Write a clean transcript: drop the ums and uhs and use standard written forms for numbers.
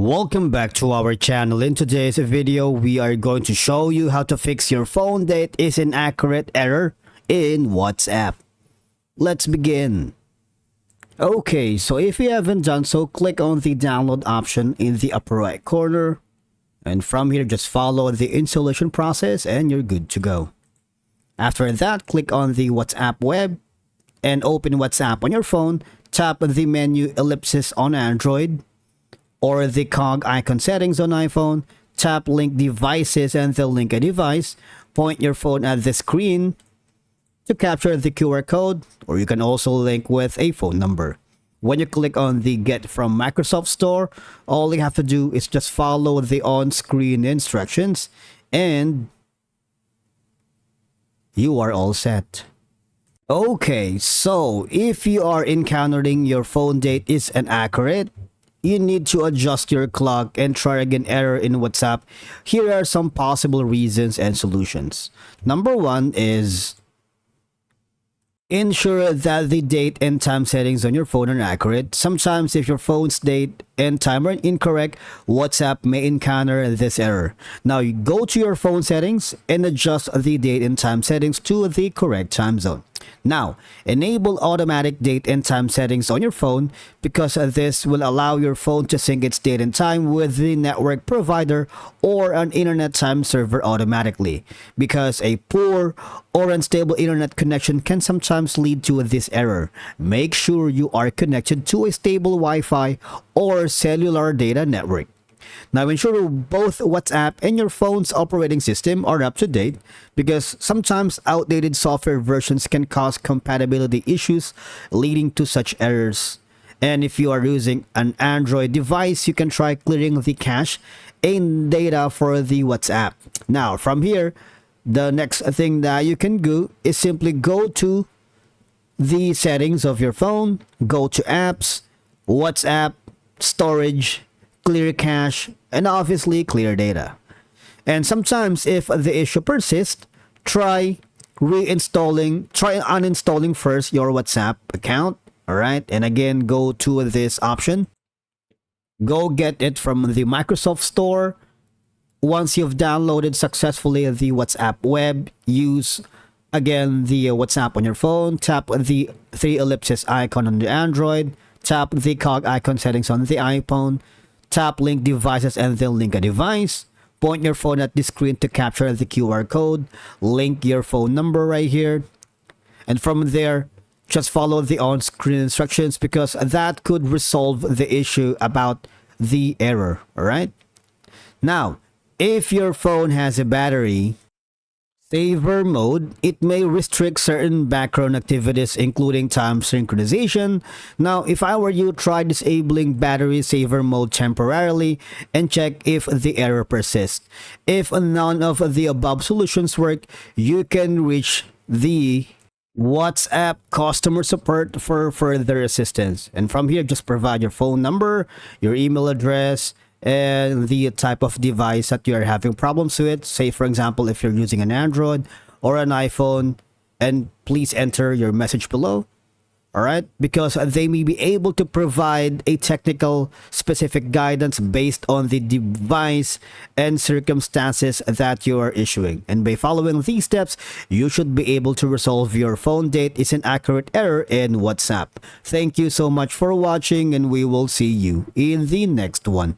Welcome back to our channel. In today's video, we are going to show you how to fix your phone date is inaccurate error in WhatsApp. Let's begin. Okay, so if you haven't done so, click on the download option in the upper right corner. And from here, just follow the installation process and you're good to go. After that, click on the WhatsApp web and open WhatsApp on your phone. Tap the menu ellipsis on Android or the cog icon settings on iPhone. Tap link devices and the link a device. Point your phone at the screen to capture the QR code, or you can also link with a phone number. When you click on the Get from Microsoft Store, all you have to do is just follow the on-screen instructions and you are all set. Okay, so if you are encountering your phone date is inaccurate, you need to adjust your clock and try again error in WhatsApp. Here are some possible reasons and solutions. Number one is ensure that the date and time settings on your phone are accurate. Sometimes if your phone's date and time are incorrect, WhatsApp may encounter this error. Now you go to your phone settings and adjust the date and time settings to the correct time zone. Now, enable automatic date and time settings on your phone because this will allow your phone to sync its date and time with the network provider or an internet time server automatically, because a poor or unstable internet connection can sometimes lead to this error. Make sure you are connected to a stable Wi-Fi or cellular data network. Now ensure both WhatsApp and your phone's operating system are up to date, because sometimes outdated software versions can cause compatibility issues leading to such errors. And if you are using an Android device, you can try clearing the cache and data for the WhatsApp. Now from here, the next thing that you can do is simply go to the settings of your phone, go to apps, WhatsApp, storage, clear cache, and obviously clear data. And sometimes if the issue persists, try uninstalling first your WhatsApp account. Alright, and again, go to this option. Go get it from the Microsoft Store. Once you've downloaded successfully the WhatsApp web, use again the WhatsApp on your phone. Tap the three ellipsis icon on the Android. Tap the cog icon settings on the iPhone. Tap link devices and then link a device. Point your phone at the screen to capture the QR code. Link your phone number right here. And from there, just follow the on-screen instructions because that could resolve the issue about the error. Alright? Now, if your phone has a battery saver mode, it may restrict certain background activities including time synchronization. Now, if I were you, try disabling battery saver mode temporarily and check if the error persists. If none of the above solutions work, you can reach the WhatsApp customer support for further assistance. And from here, just provide your phone number, your email address, and the type of device that you are having problems with. Say for example, if you're using an Android or an iPhone, and please enter your message below. Alright, because they may be able to provide a technical specific guidance based on the device and circumstances that you are issuing. And by following these steps, you should be able to resolve your phone date is inaccurate error in WhatsApp. Thank you so much for watching, and we will see you in the next one.